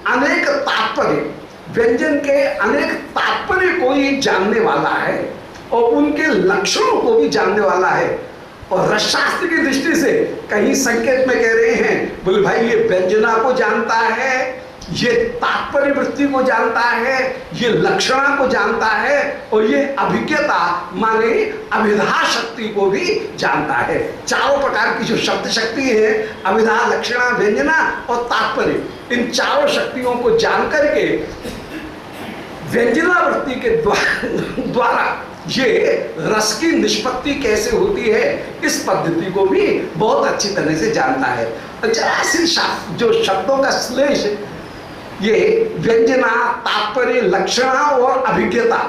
अनेक तात्पर्य, व्यंजन के अनेक तात्पर्य को ही जानने वाला है और उनके लक्षणों को भी जानने वाला है। और रसशास्त्र की दृष्टि से कहीं संकेत में कह रहे हैं, बोले भाई ये व्यंजना को जानता है, ये तात्पर्य वृत्ति को जानता है, ये लक्षणा को जानता है और ये अभिज्ञता माने अभिधा शक्ति को भी जानता है। चारों प्रकार की जो शब्द शक्ति है, अभिधा, लक्षणा, व्यंजना और तात्पर्य, इन चारों शक्तियों को जान करके व्यंजना वृत्ति के द्वारा ये रस की निष्पत्ति कैसे होती है, इस पद्धति को भी बहुत अच्छी तरह से जानता है। जरा सी जो शब्दों का श्लेष, ये व्यंजना, तात्पर्य, लक्षणा और अभिज्ञता,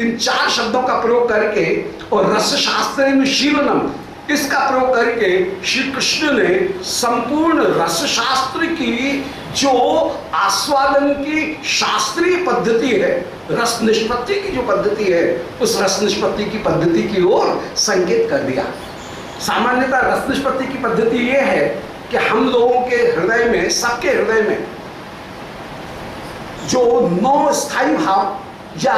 इन चार शब्दों का प्रयोग करके और रस शास्त्र शीलनम, इसका प्रयोग करके श्री कृष्ण ने संपूर्ण रस शास्त्र की जो आस्वादन की शास्त्रीय पद्धति है, रस निष्पत्ति की जो पद्धति है, उस रस निष्पत्ति की पद्धति की ओर संकेत कर दिया। सामान्यतः रस निष्पत्ति की पद्धति ये है कि हम लोगों के हृदय में, सबके हृदय में जो 9 स्थायी भाव या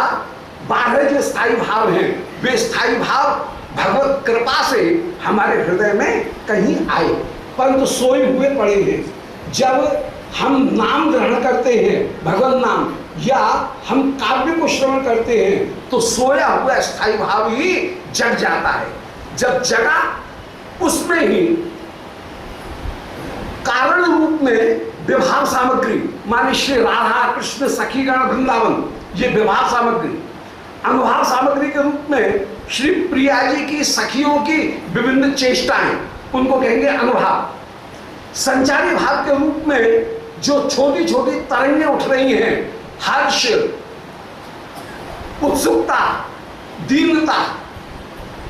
12 जो स्थायी भाव हैं, वे स्थायी भाव भगवत कृपा से हमारे हृदय में कहीं आए, परंतु सोए हुए पड़े हैं। जब हम नाम ग्रहण करते हैं, भगवत नाम, या हम काव्य को श्रवण करते हैं, तो सोया हुआ स्थायी भाव ही जग जाता है। जब जगा, उसमें ही कारण रूप में विवाह सामग्री माने श्री राधा कृष्ण सखीगण वृंदावन, ये विवाह सामग्री, अनुभाव सामग्री के रूप में श्री प्रिया जी की सखियों की विभिन्न चेष्टाएं, उनको कहेंगे अनुभाव। संचारी भाव के रूप में जो छोटी छोटी तरंगें उठ रही हैं, हर्ष, उत्सुकता, दीनता,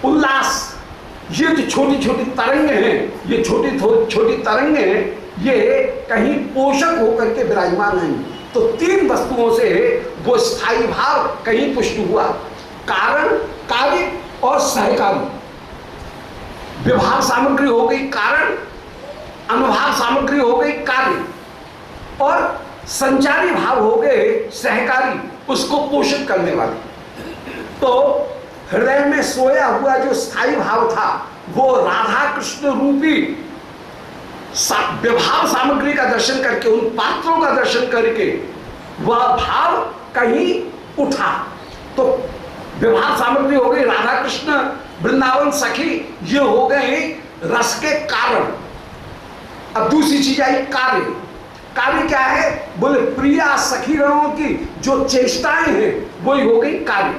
उल्लास, ये जो छोटी छोटी तरंगें हैं, ये छोटी छोटी तरंगें ये कहीं पोषक होकर के विराजमान हैं। तो 3 वस्तुओं से वो स्थायी भाव कहीं पुष्ट हुआ, कारण, कार्य और सहकारी। विभाव सामग्री हो गई कारण, अनुभाव सामग्री हो गई कार्य, और संचारी भाव हो गए सहकारी, उसको पोषित करने वाले। तो हृदय में सोया हुआ जो स्थायी भाव था, वो राधा कृष्ण रूपी विभाव सामग्री का दर्शन करके, उन पात्रों का दर्शन करके वह भाव कहीं उठा। तो विभाव सामग्री हो गई राधा कृष्ण वृंदावन सखी, ये हो गए रस के कारण। अब दूसरी चीज आई कार्य। कार्य क्या है? बोले प्रिया सखीगणों की जो चेष्टाएं हैं, वही हो गई कार्य।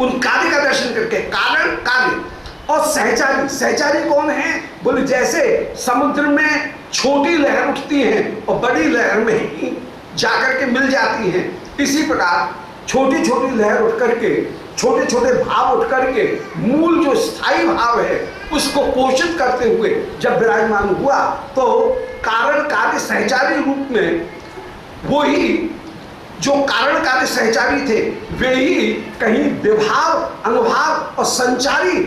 उन कार्य का दर्शन करके कारण, कार्य। और सहचारी, सहचारी कौन है? बोले जैसे समुद्र में छोटी लहर उठती है और बड़ी लहर में ही जाकर के मिल जाती है, इसी प्रकार छोटी छोटी लहर उठ करके, छोटे छोटे भाव उठ करके मूल जो स्थायी भाव है उसको पोषित करते हुए जब विराजमान हुआ, तो कारण कार्य सहचारी रूप में वो ही जो कारण कार्य सहचारी थे, वे ही कहीं विभाव, अनुभाव और संचारी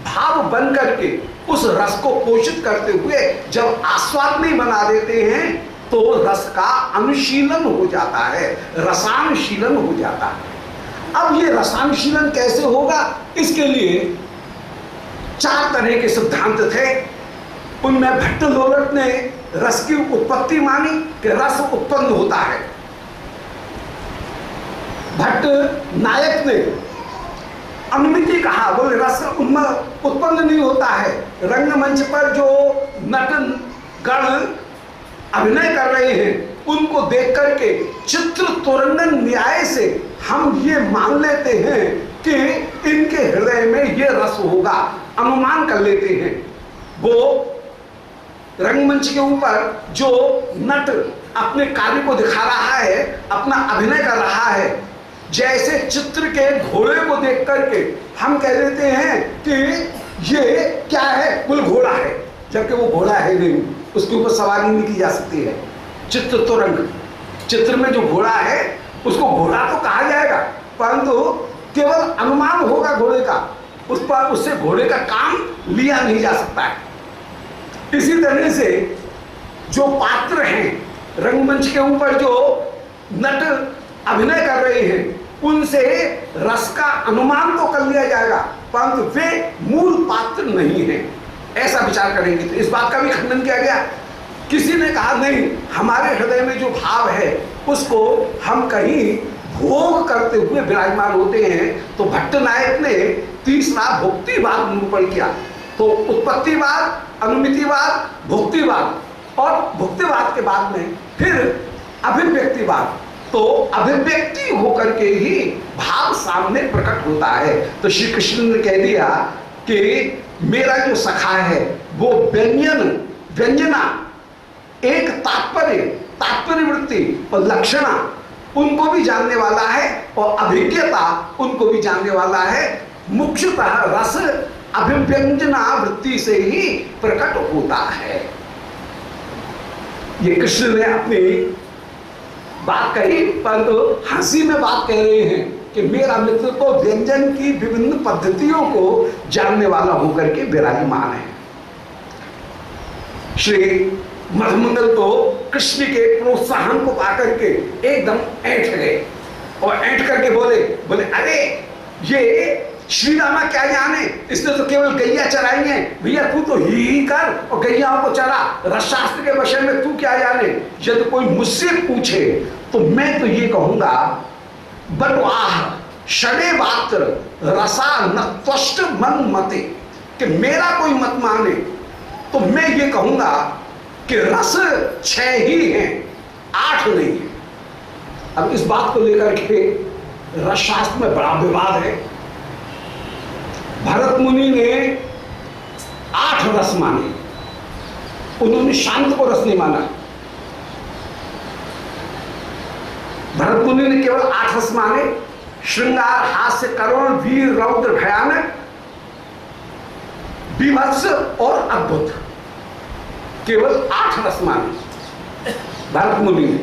भाव बन करके उस रस को पोषित करते हुए जब आस्वादनी बना देते हैं, तो रस का अनुशीलन हो जाता है, रसानुशीलन हो जाता है। अब ये रसानुशीलन कैसे होगा? इसके लिए 4 तरह के सिद्धांत थे। उनमें भट्ट लोलट ने रस की उत्पत्ति मानी कि रस उत्पन्न होता है। भट्ट नायक ने अनुमिति कहा, बोले रस उत्पन्न नहीं होता है। रंगमंच पर जो नट गण अभिनय कर रहे हैं, उनको देख करके चित्र तोरंगन न्याय से हम ये मान लेते हैं कि इनके हृदय में ये रस होगा, अनुमान कर लेते हैं। वो रंगमंच के ऊपर जो नट अपने कार्य को दिखा रहा है, अपना अभिनय कर रहा है, जैसे चित्र के घोड़े को देख करके हम कह देते हैं कि ये क्या है? कुल घोड़ा है, जबकि वो घोड़ा है नहीं, उसके ऊपर सवारी नहीं की जा सकती है। चित्र तो रंग, चित्र में जो घोड़ा है उसको घोड़ा तो कहा जाएगा, परंतु केवल अनुमान होगा घोड़े का, उस पर उससे घोड़े का काम लिया नहीं जा सकता है। इसी तरह से जो पात्र हैं रंगमंच के ऊपर जो नट अभिनय कर रहे हैं उनसे रस का अनुमान तो कर लिया जाएगा, परंतु वे मूल पात्र नहीं है, ऐसा विचार करेंगे तो इस बात का भी खंडन किया गया। किसी ने कहा नहीं, हमारे हृदय में जो भाव है उसको हम कहीं भोग करते हुए विराजमान होते हैं। तो भट्ट नायक ने तीसरा भुक्तिवाद निरूपण किया। तो उत्पत्तिवाद, अनुमितिवाद, भुक्तिवाद, और भुक्तिवाद के बाद में फिर अभिव्यक्तिवाद। तो अभिव्यक्ति होकर के ही भाव सामने प्रकट होता है। तो श्री कृष्ण ने कह दिया कि मेरा जो सखा है वो व्यंजना, एक तात्पर्य वृत्ति और लक्षणा उनको भी जानने वाला है और अभिज्ञता उनको भी जानने वाला है। मुख्यतः रस अभिव्यंजना वृत्ति से ही प्रकट होता है। ये कृष्ण ने अपनी बात कही, परंतु हंसी में बात कह रहे हैं कि मेरा मित्र तो व्यंजन की विभिन्न पद्धतियों को जानने वाला होकर के विराजमान है। श्री मधुमंगल तो कृष्ण के प्रोत्साहन को पाकर के एकदम ऐंठ गए और ऐंठ करके बोले अरे ये श्री रामा क्या जाने, इसने तो केवल गैया चराई है, भैया तू तो ही कर और गैयाओं को चरा, रसशास्त्र के विषय में तू क्या जाने। यदि कोई मुझसे पूछे तो मैं तो ये कहूंगा बटवाह षडे वात्र रसा नत्वष्ट मन मते, कि मेरा कोई मत माने तो मैं ये कहूंगा कि रस 6 ही हैं, 8 नहीं है। अब इस बात को लेकर के रसशास्त्र में बड़ा विवाद है। भरत मुनि ने 8 रस माने, उन्होंने शांत को रस नहीं माना। भरत मुनि ने केवल 8 रस माने, श्रृंगार, हास्य, करुण, वीर, रौद्र, भयानक, बीभत्स और अद्भुत, केवल 8 रस माने भरत मुनि ने।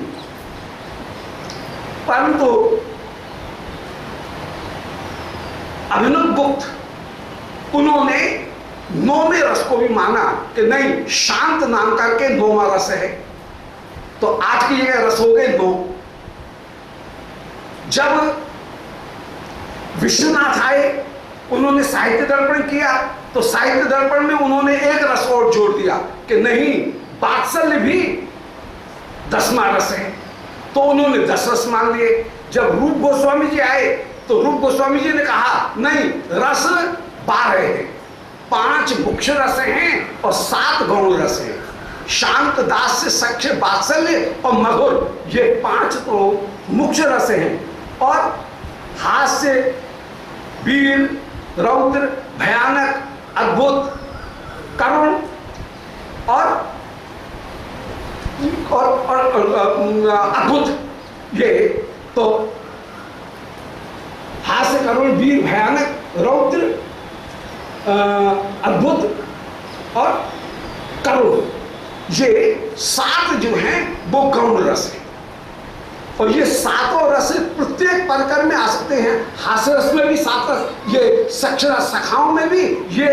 परंतु अभिनव गुप्त उन्होंने 9वें रस को भी माना कि नहीं, शांत नाम करके 9वां रस है। तो 8 की जगह रस हो गए 9। जब विश्वनाथ आए, उन्होंने साहित्य दर्पण किया, तो साहित्य दर्पण में उन्होंने एक रस और जोड़ दिया कि नहीं, वात्सल्य भी 10वां रस है। तो उन्होंने 10 रस मान लिए। जब रूप गोस्वामी जी आए तो रूप गोस्वामी जी ने कहा नहीं, रस 12 है, 5 मुख्य रस हैं और 7 गौण रस हैं। शांत, दास्य, सख्य, वात्सल्य और मधुर, ये 5 तो मुख्य रस हैं। और हास्य, वीर, रौद्र, भयानक, अद्भुत, करुण और अद्भुत, ये तो हास्य, करुण, वीर, भयानक, रौद्र, अद्भुत और करुण, ये 7 जो हैं वो गौण रस है। और ये 7 रस प्रत्येक प्रकार में आ सकते हैं। हास्य रस में भी 7 रस, ये सखाओं में भी ये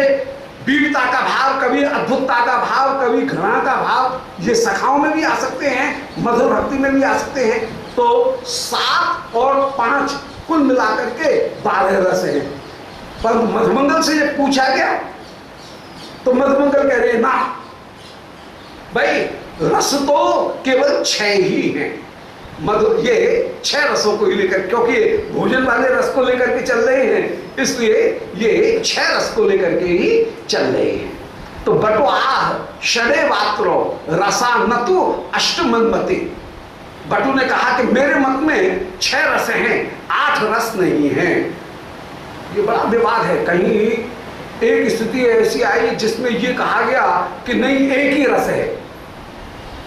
वीरता का भाव, कभी अद्भुतता का भाव, कभी घृणा का भाव, ये सखाओं में भी आ सकते हैं, मधुर भक्ति में भी आ सकते हैं। तो 7 और 5 कुल मिलाकर के 12 रस है। पर मधुमंगल से ये पूछा गया तो मधुमंगल कह रहे ना भाई, रस तो केवल 6 ही हैं। ये 6 रसों को ही लेकर, क्योंकि भोजन वाले रस को लेकर के चल रहे हैं, इसलिए ये 6 रस को लेकर के ही चल रहे हैं। तो बटुआह षडे वात्रो रसा नतु अष्टमन्मति। बटू ने कहा कि मेरे मत में 6 रस हैं, 8 रस नहीं हैं। ये बड़ा विवाद है। कहीं एक स्थिति ऐसी आई जिसमें ये कहा गया कि नहीं, एक ही रस है।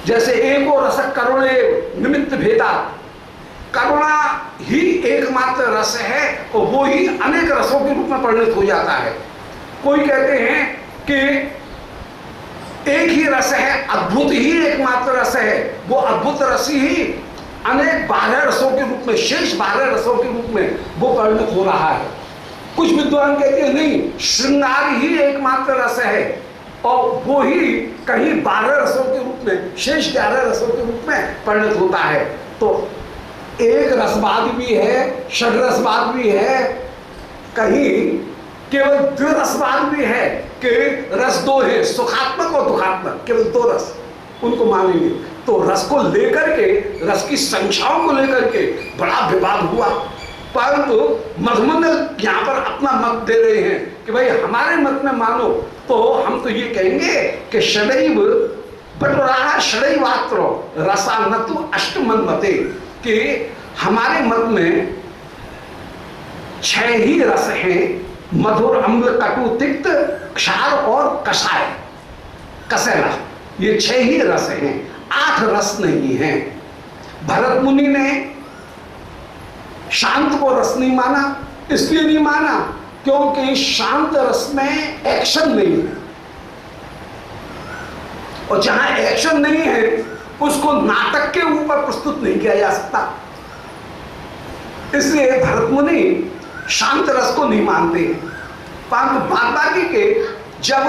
जैसे एको रसक करुणे निमित्त भेदा, करुणा ही एकमात्र रस है और वो ही अनेक रसों के रूप में परिणत हो जाता है। कोई कहते हैं कि एक ही रस है, अद्भुत ही एकमात्र रस है, वो अद्भुत रस ही अनेक 12 रसों के रूप में, शेष 12 रसों के रूप में वो परिणत हो रहा है। कुछ विद्वान कहते हैं नहीं, श्रृंगार ही एकमात्र रस है, और वो ही कहीं 12 रसों के रूप में, शेष 11 रसों के रूप में परिणत होता है। तो एक रसवाद भी है, षड्रसवाद भी है, कहीं केवल द्विरसवाद भी है कि रस दो है, सुखात्मक और दुखात्मक, केवल 2 रस उनको मानेंगे। तो रस को लेकर के, रस की संख्याओं को लेकर के बड़ा विवाद हुआ, परंतु मधुमंगल यहाँ पर अपना मत दे रहे हैं कि भाई हमारे मत में मानो तो हम तो ये कहेंगे कि षडैव बटुराह षडैवात्र रसानतु अष्टमन मते, कि हमारे मत में 6 ही रस हैं, मधुर, अम्ल, कटु, तिक्त, क्षार और कषाय, कसैला, ये 6 ही रस हैं, 8 रस नहीं हैं। भरत मुनि ने शांत को रस नहीं माना, इसलिए नहीं माना क्योंकि शांत रस में एक्शन नहीं है, और जहां एक्शन नहीं है उसको नाटक के ऊपर प्रस्तुत नहीं किया जा सकता। इसलिए भरत मुनि शांत रस को नहीं मानते। परंतु बाकी के जब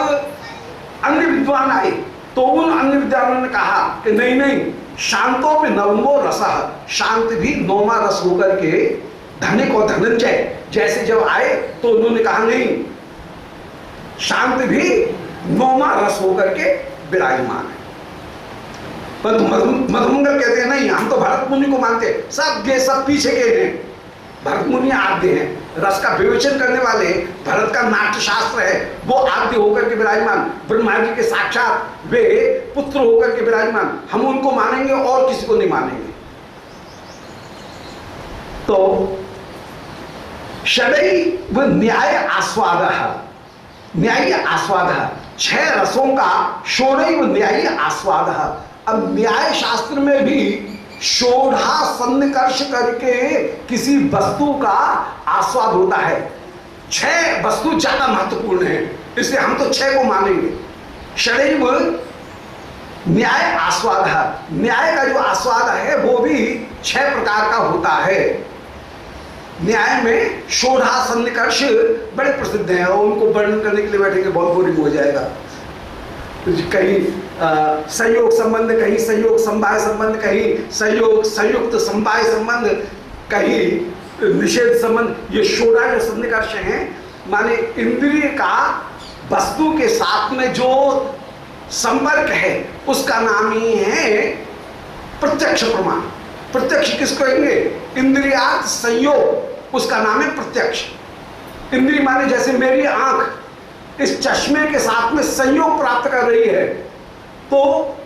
अन्य विद्वान आए तो उन अन्य विद्वानों ने कहा कि नहीं नहीं, शांतों पे नवमो रस, शांत भी 9वां रस होकर के धनिक और धनंजय जैसे जब आए तो उन्होंने कहा नहीं, शांत भी 9वां रस होकर के विराजमान है। परंतु मधुमंगल कहते हैं नहीं, हम तो भरत मुनि को मानते, सब पीछे के हैं, भरत मुनि आद्य हैं, रस का विवेचन करने वाले, भरत का नाट्य शास्त्र है वो आद्य होकर के विराजमान, ब्रह्मा जी के साक्षात वे पुत्र होकर के विराजमान, हम उनको मानेंगे और किसी को नहीं मानेंगे। तो षडैव न्याय आस्वाद, न्यायी आस्वाद, 6 रसों का षोडैव न्यायी आस्वाद। अब न्याय शास्त्र में भी षोडा सन्निकर्ष करके किसी वस्तु का आस्वाद होता है। 6 वस्तु ज्यादा महत्वपूर्ण है, इसलिए हम तो 6 को मानेंगे। षडैव न्याय आस्वाद, न्याय का जो आस्वाद है वो भी 6 प्रकार का होता है। न्याय में षोडा सन्निकर्ष बड़े प्रसिद्ध हैं और उनको वर्णन करने के लिए बैठेंगे बहुत बोरिंग हो जाएगा। कहीं संयोग संबंध, कहीं संयोग समवाय संबंध, कहीं संयोग संयुक्त समवाय संबंध, कहीं निषेध संबंध। ये षोडा जो सन्निकर्ष हैं माने इंद्रिय का वस्तु के साथ में जो संपर्क है उसका नाम ही है प्रत्यक्ष प्रमाण। प्रत्यक्ष किसको कहेंगे? इंद्रियार्थ संयोग, उसका नाम है प्रत्यक्ष। इंद्रिय माने जैसे मेरी आंख इस चश्मे के साथ में संयोग प्राप्त कर रही है, तो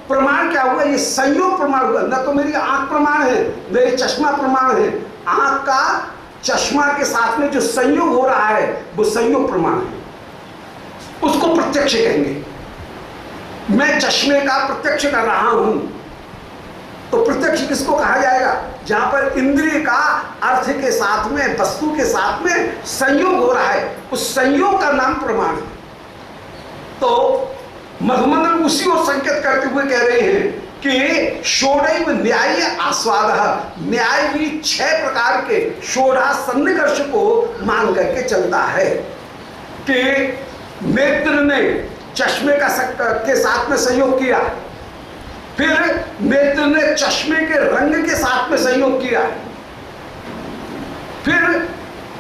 प्रमाण क्या हुआ? ये संयोग प्रमाण हुआ। न तो मेरी आंख प्रमाण है, न ये चश्मा प्रमाण है। आंख का चश्मा के साथ में जो संयोग हो रहा है वो संयोग प्रमाण है, उसको प्रत्यक्ष कहेंगे। मैं चश्मे का प्रत्यक्ष कर रहा हूं, तो प्रत्यक्ष किसको कहा जाएगा? जहां पर इंद्रिय का अर्थ के साथ में, वस्तु के साथ में संयोग हो रहा है, उस संयोग का नाम प्रमाण है। तो मधुमंगल उसी ओर संकेत करते हुए कह रहे हैं कि षोडैव न्याय आस्वाद, न्याय भी 6 प्रकार के षोडा सन्निकर्ष को मान करके चलता है कि नेत्र ने चश्मे के साथ में संयोग किया, फिर नेत्र ने चश्मे के रंग के साथ में संयोग किया, फिर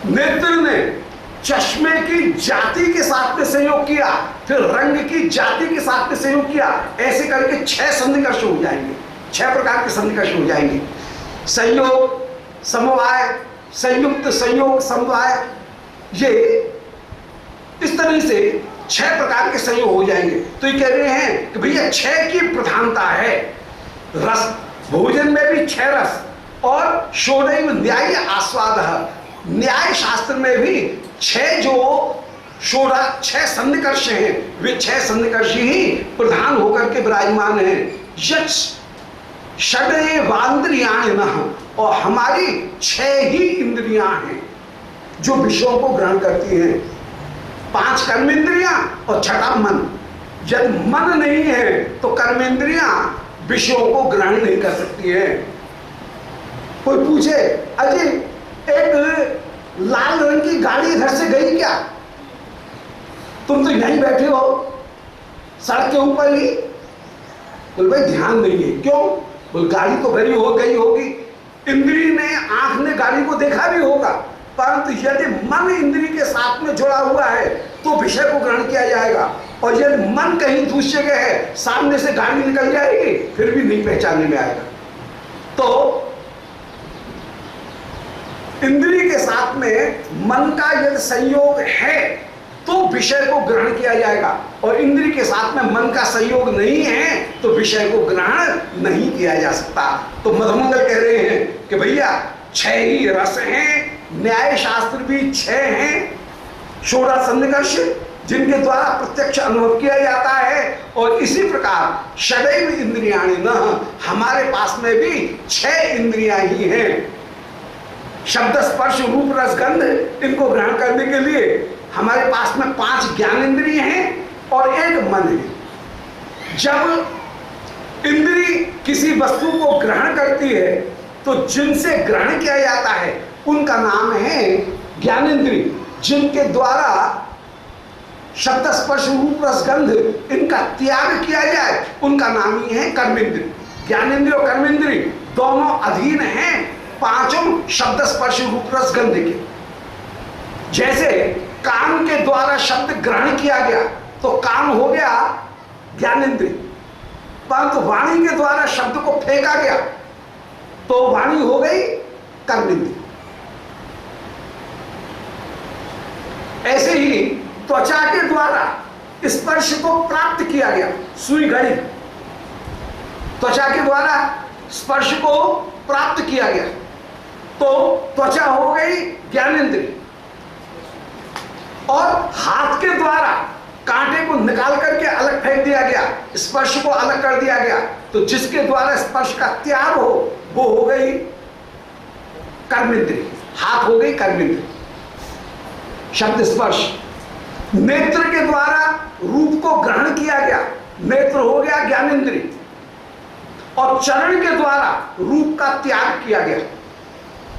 नेत्र ने चश्मे की जाति के साथ में संयोग किया, फिर रंग की जाति के साथ में संयोग किया। ऐसे करके 6 सन्निकर्ष हो जाएंगे, 6 प्रकार के सन्निकर्ष हो जाएंगे। संयोग, समवाय, संयुक्त, संयोग, समवाय, ये इस तरह से 6 प्रकार के संयोग हो जाएंगे। तो ये कह रहे हैं कि भैया 6 की प्रधानता है। रस, भोजन में भी 6 रस, और षोडैव न्याय आस्वाद, न्याय शास्त्र में भी 6 जो षोडा 6 सन्निकर्ष हैं, वे 6 सन्निकर्ष ही प्रधान होकर के विराजमान हैं। यक्ष षडैवांद्रियाणि नः, और हमारी 6 ही इंद्रियां हैं जो विषयों को ग्रहण करती हैं। 5 कर्मेंद्रियां और 6 मन। जब मन नहीं है तो कर्मेंद्रियां विषयों को ग्रहण नहीं कर सकती है। कोई पूछे, अजय एक लाल रंग की गाड़ी घर से गई क्या? तुम तो यहीं बैठे हो, सड़क के ऊपर ही। बोल भाई ध्यान नहीं है, क्यों? बोल गाड़ी तो भरी हो गई होगी, इंद्री ने, आंख ने गाड़ी को देखा भी होगा, परंतु यदि मन इंद्री के साथ में जुड़ा हुआ है तो विषय को ग्रहण किया जाएगा। और यदि मन कहीं दूसरी जगह है, सामने से गाड़ी निकल जाएगी, फिर भी नहीं पहचानने में आएगा। तो इंद्री के साथ में मन का यदि संयोग है तो विषय को ग्रहण किया जाएगा, और इंद्री के साथ में मन का संयोग नहीं है तो विषय को ग्रहण नहीं किया जा सकता। तो मधुमंगल कह रहे हैं कि भैया 6 ही रस हैं, न्याय शास्त्र भी 6 हैं, षोडश सन्निकर्ष जिनके द्वारा प्रत्यक्ष अनुभव किया जाता है। और इसी प्रकार षडैव इंद्रियाणि न, हमारे पास में भी 6 इंद्रियां ही हैं। शब्द स्पर्श रूप रस गंध, इनको ग्रहण करने के लिए हमारे पास में 5 ज्ञान इंद्रिय हैं और 1 मन है। जब इंद्री किसी वस्तु को ग्रहण करती है तो जिनसे ग्रहण किया जाता है उनका नाम है ज्ञानेंद्री, जिनके द्वारा शब्द स्पर्श रूप रस गंध इनका त्याग किया जाए उनका नाम ही है कर्मेंद्री। ज्ञानेंद्रिय और कर्मेंद्री दोनों अधीन हैं 5 शब्द स्पर्श रूप रस गंध के। जैसे कान के द्वारा शब्द ग्रहण किया गया तो कान हो गया ज्ञानेंद्रिय, परंतु वाणी के द्वारा शब्द को फेंका गया तो वाणी हो गई कर्मेंद्रिय। ऐसे ही त्वचा के द्वारा स्पर्श को प्राप्त किया गया, सुई घड़ी, त्वचा के द्वारा स्पर्श को प्राप्त किया गया तो त्वचा हो गई ज्ञानेंद्रिय। और हाथ के द्वारा कांटे को निकाल करके अलग फेंक दिया गया, स्पर्श को अलग कर दिया गया, तो जिसके द्वारा स्पर्श का त्याग हो वो हो गई कर्मेंद्रिय, हाथ हो गई कर्मेंद्रिय। शब्द स्पर्श। नेत्र के द्वारा रूप को ग्रहण किया गया, नेत्र हो गया ज्ञानेंद्रिय। और चरण के द्वारा रूप का त्याग किया गया,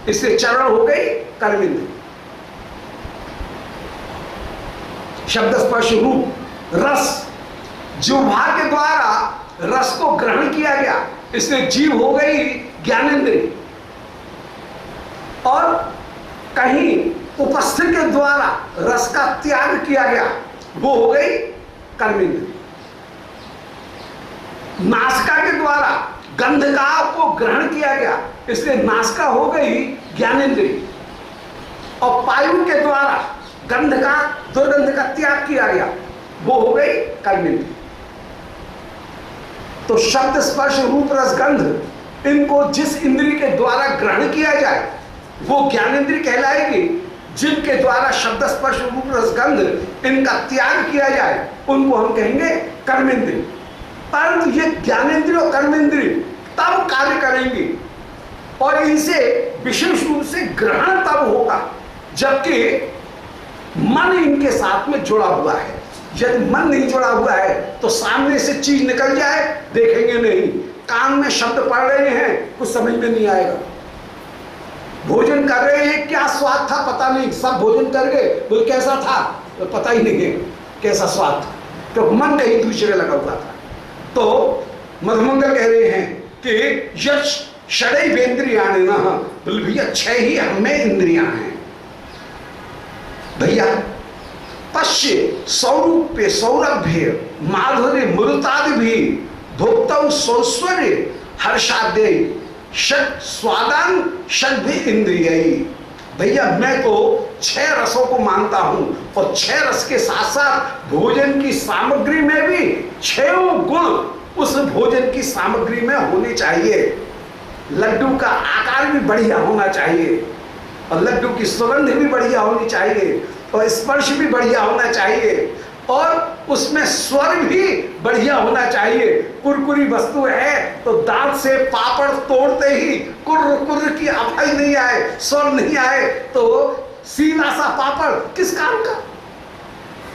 इससे चरण हो गई कर्मेंद्रिय। शब्द स्पर्श रूप रस, जिह्वा के द्वारा रस को ग्रहण किया गया, इसलिए जीव हो गई ज्ञानेंद्रिय। और कहीं उपस्थित के द्वारा रस का त्याग किया गया, वो हो गई कर्मेंद्रिय। नासिका के द्वारा गंधका को ग्रहण किया गया, इसलिए नासिका हो गई ज्ञानेंद्रिय। और पायु के द्वारा गंध का, दुर्गंध का त्याग किया गया, वो हो गई कर्मेंद्रिय। तो शब्द स्पर्श रूप रस गंध, इनको जिस इंद्रिय के द्वारा ग्रहण किया जाए वो ज्ञानेंद्रिय कहलाएगी, जिनके द्वारा शब्द स्पर्श रूप रस गंध इनका त्याग किया जाए उनको हम कहेंगे कर्मेंद्रिय। परंतु ये ज्ञानेंद्रिय और कर्मेंद्रिय तब कार्य करेंगे और इनसे विशेष रूप से ग्रहण तब होगा जबकि मन इनके साथ में जुड़ा हुआ है। यदि मन नहीं जुड़ा हुआ है तो सामने से चीज निकल जाए देखेंगे नहीं, कान में शब्द पढ़ रहे हैं कुछ समझ में नहीं आएगा, भोजन कर रहे हैं क्या स्वाद था पता नहीं, सब भोजन कर गए बोल कैसा था तो पता ही नहीं है कैसा स्वाद था, तो मन कहीं दूसरे लगा हुआ था। तो मधुमंगल कह रहे हैं कि यश षडैव इंद्रियाणि न, बोल भैया 6 ही हमें इंद्रियां हैं। भैया पश्य सौरूप्य सौरभ्य माधुर्य मृतादि भी भोक्तौ सौश्वर्य हर्षादे षट स्वादान षट भी इंद्रिय। भैया मैं तो 6 रसों को मानता हूं और 6 रस के साथ साथ भोजन की सामग्री में भी 6 गुण उस भोजन की सामग्री में होने चाहिए। लड्डू का आकार भी बढ़िया होना चाहिए और लड्डू की सुगंध भी बढ़िया होनी चाहिए और स्पर्श भी बढ़िया होना चाहिए और उसमें स्वर भी बढ़िया होना चाहिए। कुरकुरी वस्तु है तो दांत से पापड़ तोड़ते ही कुर्र कुर्र की आवाज नहीं आए, स्वर नहीं आए तो सीधा सा पापड़ किस काम का,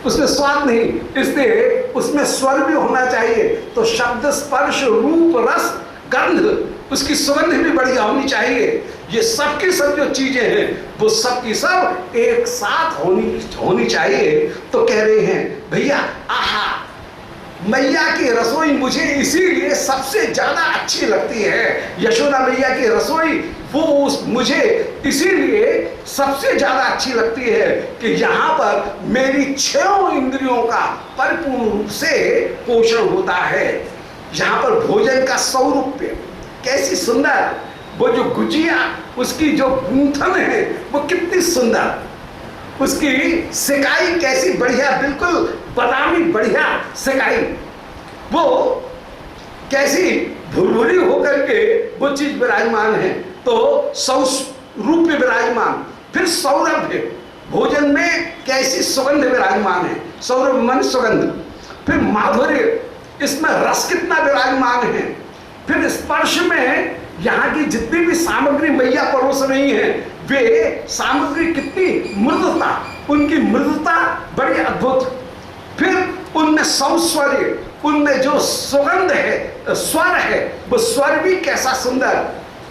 उसमें स्वाद नहीं, इसलिए उसमें स्वर भी होना चाहिए। तो शब्द स्पर्श रूप रस गंध उसकी सुगंध भी बढ़िया होनी चाहिए। ये सब की सब जो चीजें हैं वो सब की सब एक साथ होनी चाहिए। तो कह रहे हैं भैया आहा मैया की रसोई मुझे इसीलिए सबसे ज्यादा अच्छी लगती है। यशोदा मैया की रसोई वो मुझे इसीलिए सबसे ज्यादा अच्छी लगती है कि यहाँ पर मेरी 6 इंद्रियों का परिपूर्ण रूप से पोषण होता है। यहाँ पर भोजन का सौरूप्य कैसी सुंदर, वो जो गुजिया उसकी जो गूंथन है वो कितनी सुंदर, उसकी सिकाई कैसी बढ़िया, बिल्कुल बादामी बढ़िया सिकाई, वो कैसी भुरभुरी होकर के वो चीज विराजमान है। तो रूप में विराजमान, फिर सौरभ है, भोजन में कैसी सुगंध विराजमान है, सौरभ मन सुगंध, फिर माधुर्य, इसमें रस कितना विराजमान है, फिर स्पर्श में यहाँ की जितनी भी सामग्री मैया परोस रही है वे सामग्री कितनी मृदुता, उनकी मृदुता बड़ी अद्भुत, फिर उनमें सौस्वर्य, उनमें जो सुगंध है, स्वर है, वो स्वर भी कैसा सुंदर,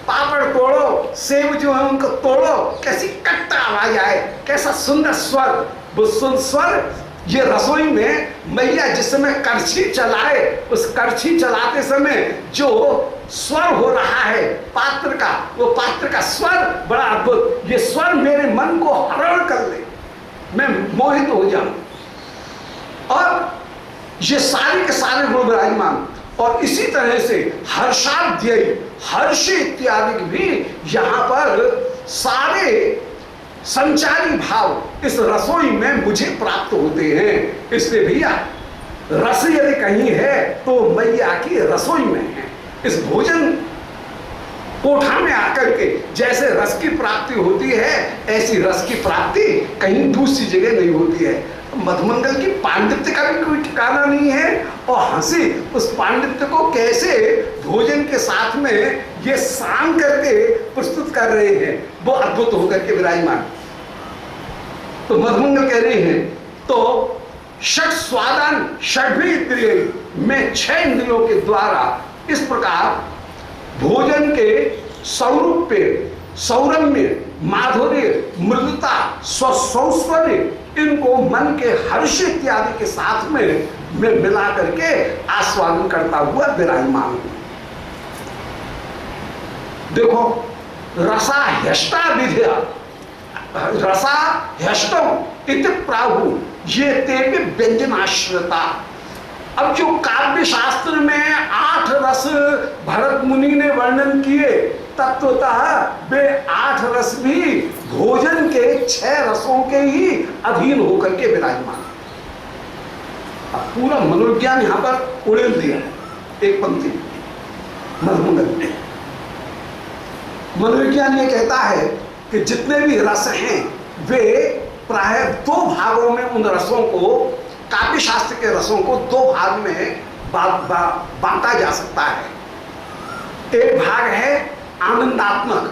पापड़ तोड़ो, सेब जो है उनको तोड़ो, कैसी कट्टा आवाज आए, कैसा सुंदर स्वर, वो स्वर। ये रसोई में मैया जिस समय करछी चलाए, उस करछी चलाते समय जो स्वर हो रहा है पात्र का, वो पात्र का स्वर बड़ा अद्भुत, ये स्वर मेरे मन को हरण कर ले, मैं मोहित हो जाऊं, और ये सारे के सारे गुण विराजमान। और इसी तरह से हर्षाध्याय, हर्ष इत्यादि भी यहाँ पर सारे संचारी भाव इस रसोई में मुझे प्राप्त होते हैं। इसलिए भैया रस यदि कहीं है तो मैया की रसोई में है। इस भोजन कोठा में आकर के जैसे रस की प्राप्ति होती है, ऐसी रस की प्राप्ति कहीं दूसरी जगह नहीं होती है। मधुमंगल की पांडित्य का भी कोई ठिकाना नहीं है, और हंसी उस पांडित्य को कैसे भोजन के साथ में ये शाम करके प्रस्तुत कर रहे हैं, वो अद्भुत होकर के विराजमान। तो मधुमंगल कह रहे हैं तो षट स्वादान षड्भी इंद्रिय में 6 इंद्रियों के द्वारा इस प्रकार भोजन के सौरूप्य, सौरम्य, माधुर्य, मृदुता, सौस्वर्य, इनको मन के हर्ष इत्यादि के साथ में मिला करके आस्वादन करता हुआ विराजमान हूं। देखो रसा ह्यष्टा विधेय, रसा ह्यष्टम इति प्राहु ये ते व्यंजनाश्रिता। अब जो काव्य शास्त्र में 8 रस भरत मुनि ने वर्णन किए, तत्वतः वे 8 रस भी भोजन के 6 रसों के ही अधीन होकर के विराजमान। अब पूरा मनोविज्ञान यहां पर उड़ेल दिया एक पंक्ति मधुमंगल ने। मनोविज्ञान ये कहता है कि जितने भी रस हैं वे प्राय 2 भागों में उन रसों को, काव्य शास्त्र के रसों को 2 भाग में बांटा जा सकता है। एक भाग है आनंदात्मक,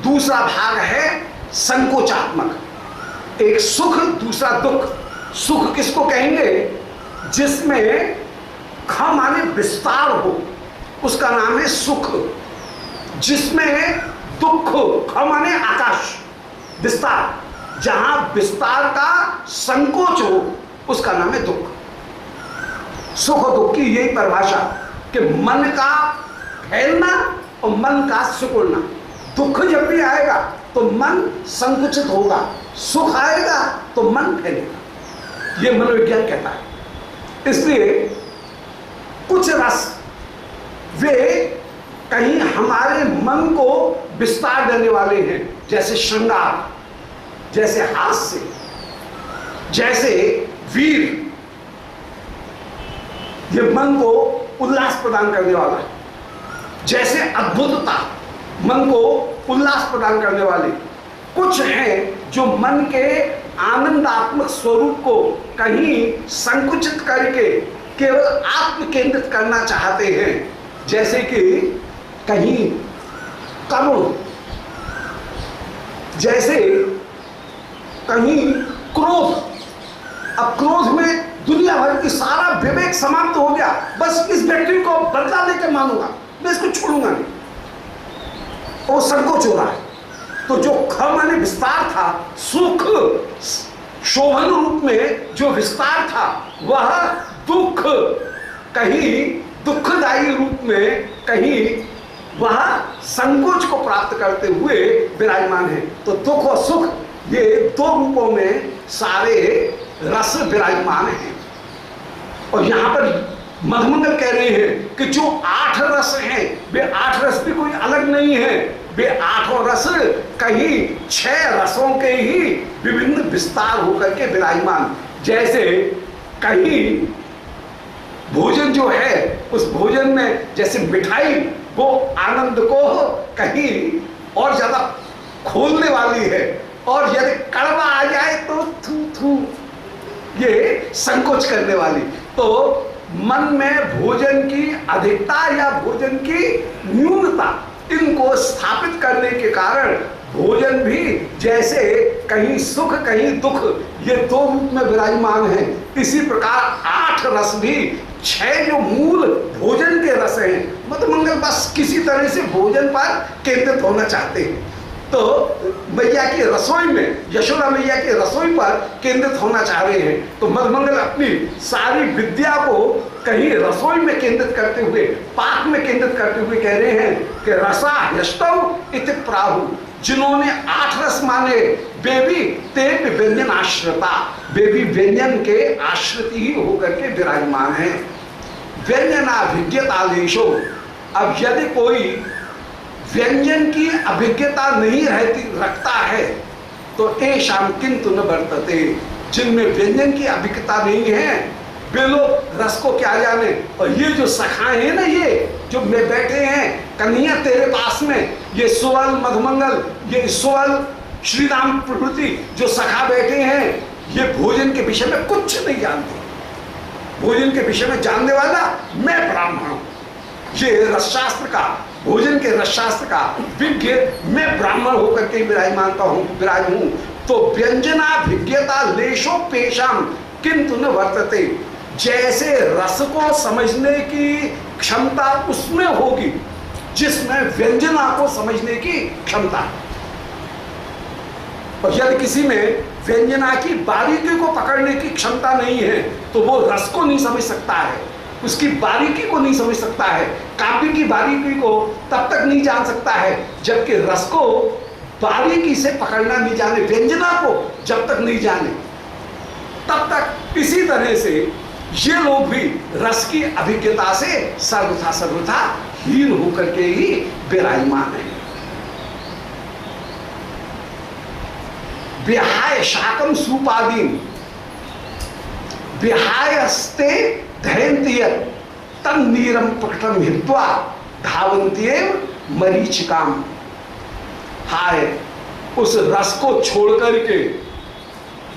दूसरा भाग है संकोचात्मक। एक सुख, दूसरा दुख। सुख किसको कहेंगे? जिसमें ख माने विस्तार हो, उसका नाम है सुख। जिसमें दुख, ख माने आकाश, विस्तार, जहां विस्तार का संकोच हो उसका नाम है दुख। सुख और दुख की यही परिभाषा कि मन का फैलना और मन का सिकुड़ना। दुख जब भी आएगा तो मन संकुचित होगा, सुख आएगा तो मन फैलेगा, ये मनोविज्ञान कहता है। इसलिए कुछ रस वे कहीं हमारे मन को विस्तार देने वाले हैं, जैसे श्रृंगार, जैसे हास्य, जैसे वीर, ये मन को उल्लास प्रदान करने वाला है। जैसे अद्भुतता, मन को उल्लास प्रदान करने वाले। कुछ हैं जो मन के आनंदात्मक स्वरूप को कहीं संकुचित करके केवल आत्म केंद्रित करना चाहते हैं, जैसे कि कहीं करुण, जैसे कहीं क्रोध। अब क्रोध में दुनिया भर की सारा विवेक समाप्त हो गया, बस इस व्यक्ति को बदला लेकर मानूंगा, मैं इसको छोड़ूंगा नहीं, वो संकोच हो रहा है। तो जो ख माने विस्तार था, सुख शोभन रूप में जो विस्तार था, वह दुख कहीं दुखदायी रूप में, कहीं वह संकोच को प्राप्त करते हुए विराजमान है। तो दुख और सुख ये दो रूपों में सारे रस विराजमान हैं। और यहां पर मधुमंगल कह रहे हैं कि जो 8 रस हैं वे 8 रस भी कोई अलग नहीं है, वे 8 रस कहीं 6 रसों के ही विभिन्न विस्तार होकर के विराजमान। जैसे कहीं भोजन जो है उस भोजन में जैसे मिठाई वो आनंद को कहीं और ज्यादा खोलने वाली है, और यदि कड़वा आ जाए तो थू थू ये संकोच करने वाली। तो मन में भोजन की अधिकता या भोजन की न्यूनता, इनको स्थापित करने के कारण भोजन भी जैसे कहीं सुख कहीं दुख ये दो रूप में विराजमान है, इसी प्रकार 8 रस भी 6 जो मूल भोजन के रस हैं, मधुमंगल बस किसी तरह से भोजन पर केंद्रित होना चाहते हैं। तो मैया की रसोई में, यशोदा मैया की रसोई पर केंद्रित होना चाह रहे हैं। तो मधुमंगल अपनी सारी विद्या को कहीं रसोई में केंद्रित करते हुए, पाक में केंद्रित करते हुए कह रहे हैं कि रसा यष्टव इति प्राहु, जिन्होंने 8 रस माने वे भी तेज व्यंजन आश्रिता, वे भी व्यंजन के आश्रित ही होकर के विराजमान है। व्यंजनाभिज्ञतालेशो, अब यदि कोई व्यंजन की अभिज्ञता नहीं रखता है तो ऐशाम किंतु न वर्तते, जिनमें व्यंजन की अभिज्ञता नहीं है वे लोग रस को क्या जाने। और ये जो सखाए हैं ना, ये जो में बैठे हैं कन्हैया तेरे पास में, ये सुवल मधुमंगल, ये सुवल श्री राम प्रभृति जो सखा बैठे हैं, ये भोजन के विषय में कुछ नहीं जानते। भोजन के विषय में जानने वाला मैं ब्राह्मण हूं, ये रसशास्त्र का, भोजन के रसशास्त्र का विज्ञ मैं ब्राह्मण होकर के विराज हूं। तो व्यंजनाभिज्ञता लेशो पेशाम किंतु न वर्तते, जैसे रस को समझने की क्षमता उसमें होगी जिसमें व्यंजना को समझने की क्षमता है। और यदि किसी में व्यंजना की बारीकी को पकड़ने की क्षमता नहीं है तो वो रस को नहीं समझ सकता है, उसकी बारीकी को नहीं समझ सकता है, काव्य की बारीकी को तब तक नहीं जान सकता है जबकि रस को बारीकी से पकड़ना नहीं जाने, व्यंजना को जब तक नहीं जाने तब तक। इसी तरह से ये लोग भी रस की अभिज्ञता से सर्वथा हीन होकर के ही विराजमान है। विहाय शाकम सूपादीन विहायस्ते धयंतीय तम नीरम प्रकटम हित्वा धावंतीय मरीचिकाम। हाय उस रस को छोड़ करके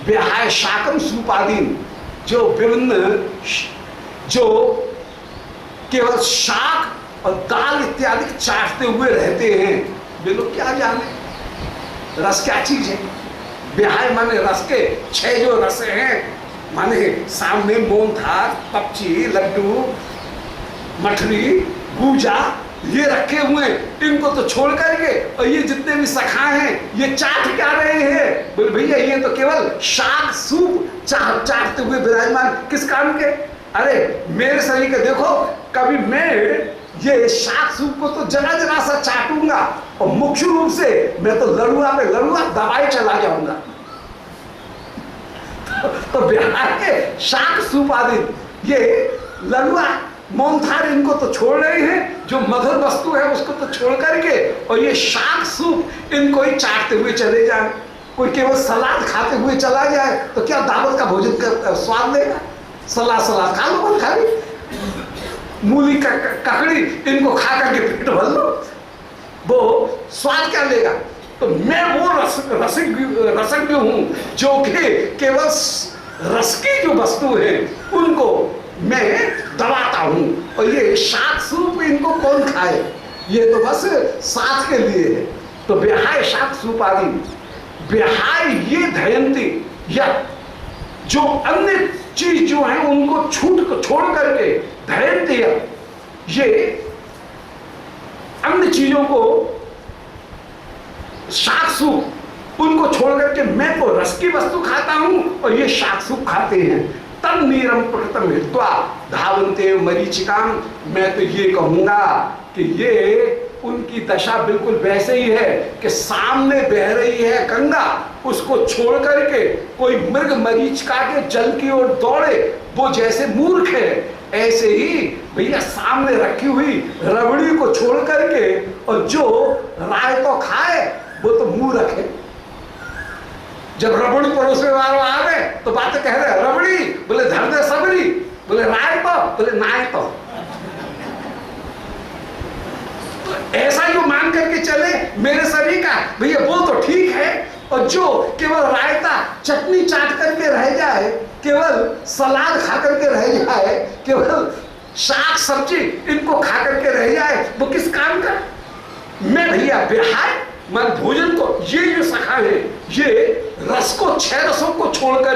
विहाय शाकम सूपादीन, जो विभिन्न जो केवल शाक और दाल इत्यादि चाटते हुए रहते हैं, वे लोग क्या जाने रस क्या चीज है। विहाय माने रस के 6 जो रस हैं, माने सामने मोहनथाल, पपची, लड्डू, मठरी, गूजा ये रखे हुए, इनको तो छोड़ करके और ये जितने भी सखा हैं ये चाट क्या रहे हैं। बोले भैया ये तो केवल शाक सूप चाटते हुए विराजमान, किस काम के। अरे मेरे शरीर के देखो, कभी मैं ये शाक सूप को तो जरा जरा सा चाटूंगा और मुख्य रूप से मैं तो लड़ुआ पे लड़ुआ दबाई चला जाऊंगा। तो बिहार के शाक सूप आदि ये लड़ुआ मोहनथाल इनको तो छोड़ रहे हैं, जो मधुर वस्तु है उसको तो छोड़ करके, और ये शाक सूप इनको ही चाटते हुए चले जाए। कोई केवल सलाद खाते हुए चला जाए तो क्या दावत का भोजन का स्वाद लेगा। सलाद खा लो, खा ली मूली का ककड़ी इनको खा करके पेट भर लो, वो स्वाद क्या लेगा। तो मैं वो रसज्ञ हूं जो कि केवल रस की जो वस्तु है उनको मैं दबाता हूं, और ये शाक सूप इनको कौन खाए, ये तो बस साथ के लिए है। तो विहाय शाक सूप आदि, विहाय ये धयंती या जो अन्य चीज जो है उनको छोड़ करके धयंती, ये अन्य चीजों को शाक सूप उनको छोड़ करके मैं तो रस की वस्तु खाता हूं और ये शाक सूप खाते हैं। तब नीरम प्रकृतम हित्वा धावन्ते मरीचिकाम, मैं तो ये कहूंगा कि ये उनकी दशा बिल्कुल वैसे ही है कि सामने बह रही है गंगा, उसको छोड़ करके कोई मृग मरीचिका के जल की ओर दौड़े, वो जैसे मूर्ख है, ऐसे ही भैया सामने रखी हुई रबड़ी को छोड़ करके और जो राय तो खाए वो तो मूर्ख है। जब रबड़ी पड़ोस में वालों आ गए तो बातें कह रहे, रबड़ी बोले धर दे सबरी, बोले राय तो, बोले नाय तो ऐसा ही मान करके चले मेरे शरीर का भैया वो तो ठीक है। और जो केवल रायता चटनी चाट करके रह जाए, केवल सलाद खा करके रह जाए, केवल साग सब्जी इनको खा करके रह जाए, वो किस काम का। मैं भैया बिहार मन भोजन को, ये जो सखा है ये रस को, 6 रसों को छोड़कर